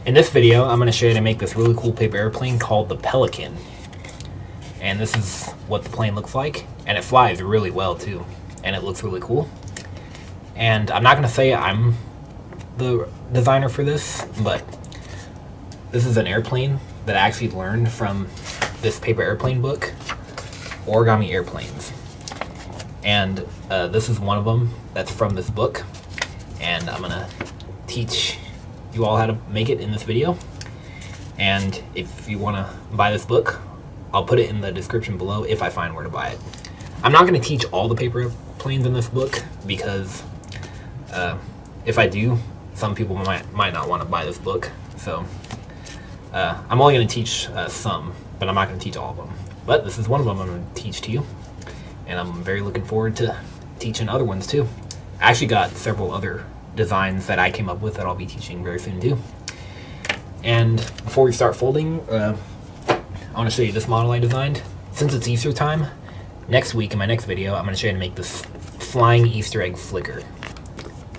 In this video, I'm going to show you how to make this really cool paper airplane called the Pelican. And this is what the plane looks like. And it flies really well too. And it looks really cool. And I'm not going to say I'm the designer for this, but this is an airplane that I actually learned from this paper airplane book, Origami Airplanes. And this is one of them that's from this book. And I'm going to teach you all how to make it in this video. And if you want to buy this book, I'll put it in the description below if I find where to buy it. I'm not going to teach all the paper airplanes in this book because if I do, some people might not want to buy this book. So I'm only going to teach some, but I'm not going to teach all of them. But this is one of them I'm going to teach to you, and I'm very looking forward to teaching other ones too. I actually got several other designs that I came up with that I'll be teaching very soon too. And before we start folding, I want to show you this model I designed. Since it's Easter time, next week in my next video, I'm going to show you how to make this flying Easter egg flicker.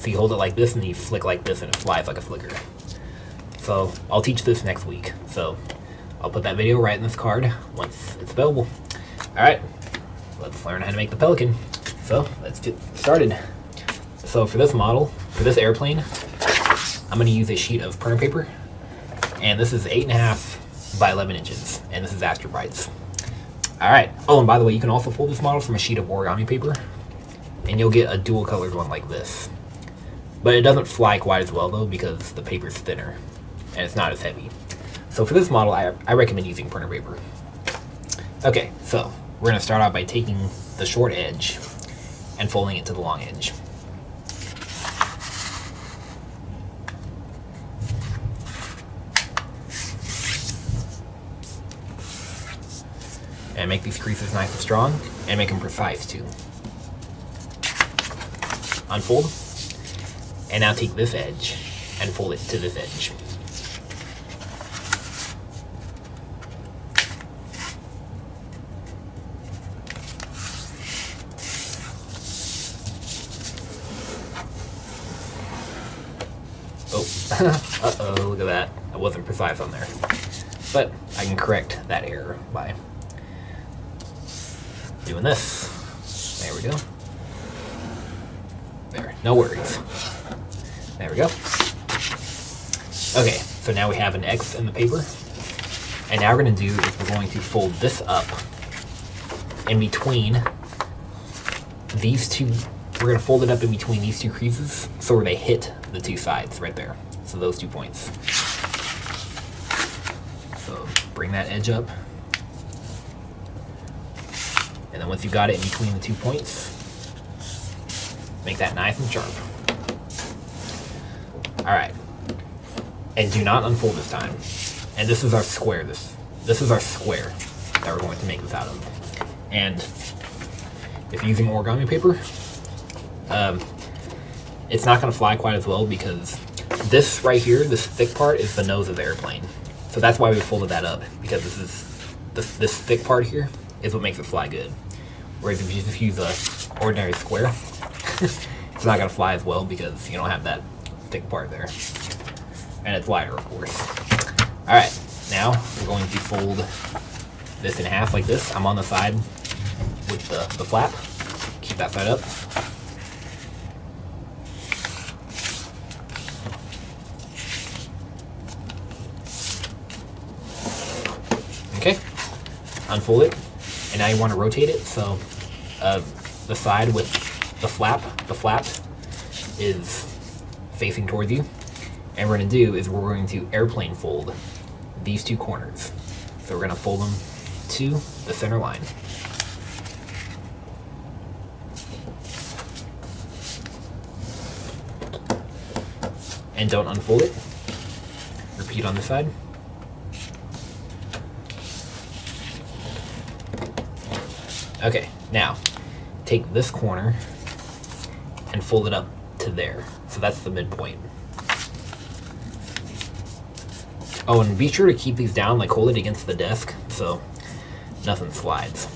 So you hold it like this and you flick like this and it flies like a flicker. So I'll teach this next week. So I'll put that video right in this card once it's available. Alright, let's learn how to make the Pelican. So let's get started. So for this model, for this airplane, I'm going to use a sheet of printer paper. And this is 8.5 by 11 inches. And this is Astrobites. Alright. Oh, and by the way, you can also fold this model from a sheet of origami paper. And you'll get a dual colored one like this. But it doesn't fly quite as well though because the paper's thinner. And it's not as heavy. So for this model, I recommend using printer paper. Okay, so we're going to start out by taking the short edge and folding it to the long edge. And make these creases nice and strong, and make them precise too. Unfold, and now take this edge and fold it to this edge. Oh, uh-oh, look at that. I wasn't precise on there. But I can correct that error by doing this. There we go. There, no worries. There we go. Okay, so now we have an X in the paper. And now we're going to do is we're going to fold this up in between these two. We're going to fold it up in between these two creases so where they hit the two sides right there. So those 2 points. So bring that edge up. And then once you've got it in between the 2 points, make that nice and sharp. Alright. And do not unfold this time. And this is our square. This is our square that we're going to make this out of. And if you're using origami paper, it's not going to fly quite as well because this right here, this thick part, is the nose of the airplane. So that's why we folded that up, because this thick part here is what makes it fly good. Whereas if you just use a ordinary square, it's not going to fly as well because you don't have that thick part there. And it's lighter, of course. Alright, now we're going to fold this in half like this. I'm on the side with the flap. Keep that side up. Okay, unfold it. And now you want to rotate it so the side with the flap is facing towards you. And what we're going to do is we're going to airplane fold these two corners. So we're going to fold them to the center line. And don't unfold it. Repeat on this side. Okay, now take this corner and fold it up to there. So that's the midpoint. Oh, and be sure to keep these down, like hold it against the desk so nothing slides.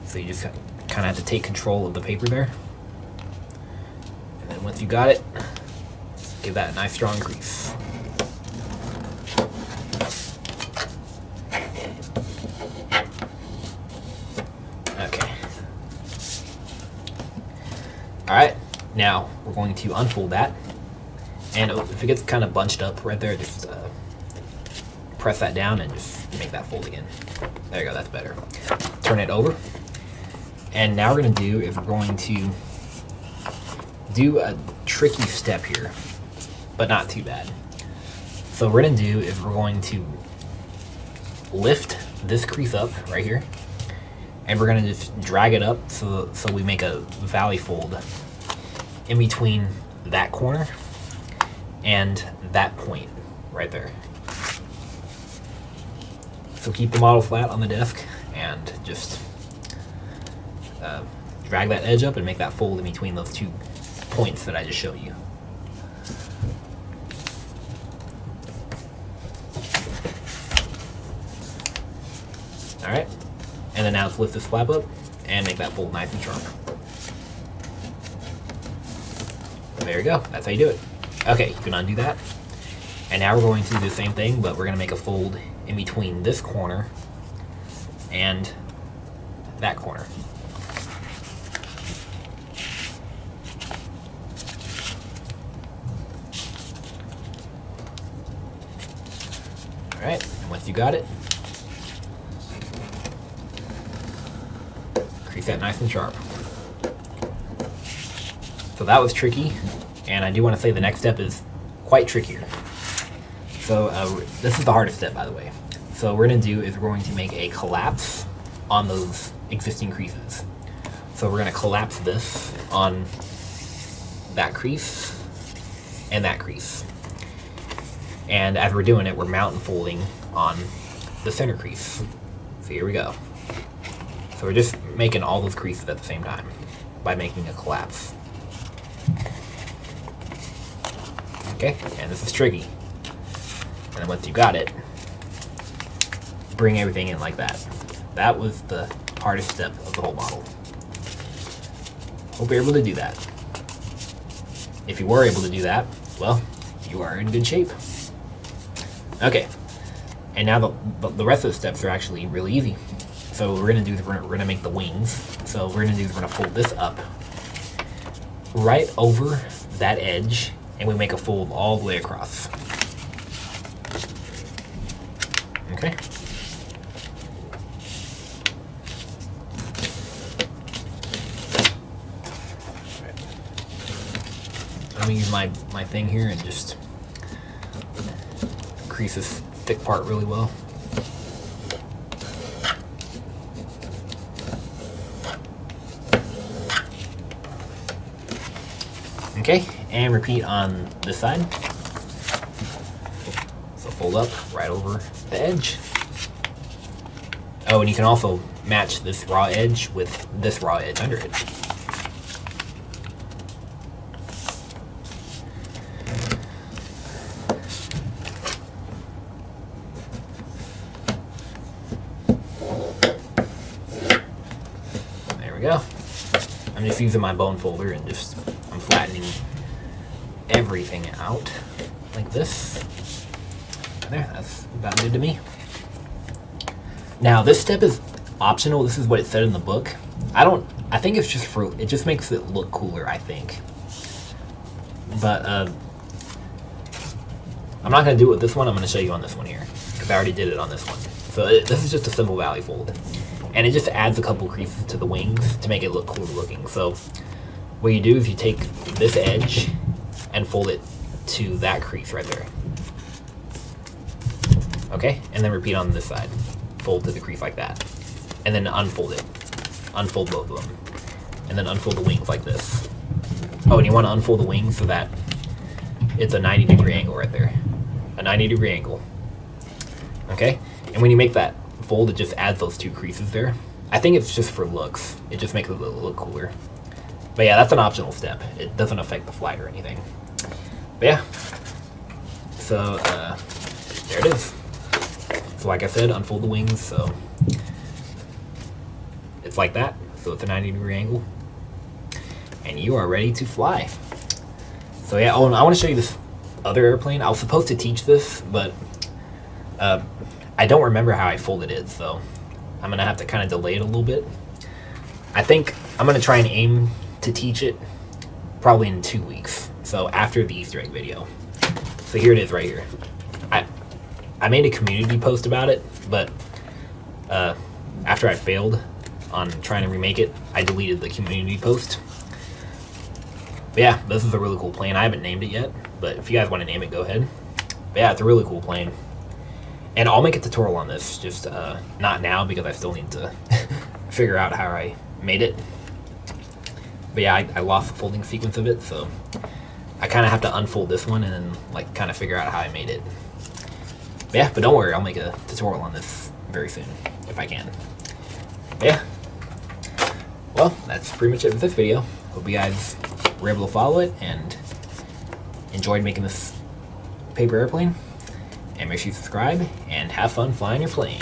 So you just kind of have to take control of the paper there. And then once you got it, give that a nice strong grease. Alright, now we're going to unfold that. And if it gets kind of bunched up right there, just press that down and just make that fold again. There you go, that's better. Turn it over. And now we're going to do is we're going to do a tricky step here, but not too bad. So what we're going to do is we're going to lift this crease up right here, and we're going to just drag it up so we make a valley fold in between that corner and that point right there. So keep the model flat on the desk and just drag that edge up and make that fold in between those 2 points that I just showed you. Alright, and then now let's lift this flap up and make that fold nice and sharp. There you go, that's how you do it. Okay, you can undo that. And now we're going to do the same thing, but we're going to make a fold in between this corner and that corner. Alright, and once you got it, crease that nice and sharp. So that was tricky, and I do want to say the next step is quite trickier. So this is the hardest step, by the way. So what we're going to do is we're going to make a collapse on those existing creases. So we're going to collapse this on that crease and that crease. And as we're doing it, we're mountain folding on the center crease. So here we go. So we're just making all those creases at the same time by making a collapse. Okay, and this is tricky. And then once you got it, bring everything in like that. That was the hardest step of the whole model. Hope you're able to do that. If you were able to do that, well, you are in good shape. Okay, and now the rest of the steps are actually really easy. So what we're gonna do is we're gonna make the wings. So what we're gonna do is we're gonna fold this up right over that edge, and we make a fold all the way across. Okay. I'm gonna use my thing here and just crease this thick part really well. Okay, and repeat on this side. So fold up right over the edge. Oh, and you can also match this raw edge with this raw edge under it. There we go. I'm just using my bone folder and just I'm flattening everything out like this. There, that's about good to me. Now this step is optional. This is what it said in the book. I think it's just it just makes it look cooler, I think. But I'm not going to do it with this one. I'm going to show you on this one here, because I already did it on this one. So this is just a simple valley fold. And it just adds a couple creases to the wings to make it look cool looking. So what you do is you take this edge and fold it to that crease right there. Okay, and then repeat on this side. Fold to the crease like that. And then unfold it. Unfold both of them. And then unfold the wings like this. Oh, and you want to unfold the wings so that it's a 90-degree angle right there. A 90-degree angle. Okay? And when you make that fold, it just adds those two creases there. I think it's just for looks. It just makes it look cooler. But yeah, that's an optional step. It doesn't affect the flight or anything. But yeah. So, there it is. So like I said, unfold the wings, so it's like that. So it's a 90-degree angle. And you are ready to fly. So yeah, oh, and I want to show you this other airplane. I was supposed to teach this, but I don't remember how I folded it, so I'm going to have to kind of delay it a little bit. I think I'm going to try and aim to teach it probably in 2 weeks. So after the Easter egg video. So here it is right here. I made a community post about it, but after I failed on trying to remake it, I deleted the community post. But yeah, this is a really cool plane. I haven't named it yet, but if you guys want to name it, go ahead. But yeah, it's a really cool plane. And I'll make a tutorial on this, just not now because I still need to figure out how I made it. But yeah, I lost the folding sequence of it, so I kind of have to unfold this one and then like kind of figure out how I made it. But yeah, but don't worry, I'll make a tutorial on this very soon, if I can. But yeah. Well, that's pretty much it for this video. Hope you guys were able to follow it and enjoyed making this paper airplane. And make sure you subscribe and have fun flying your plane.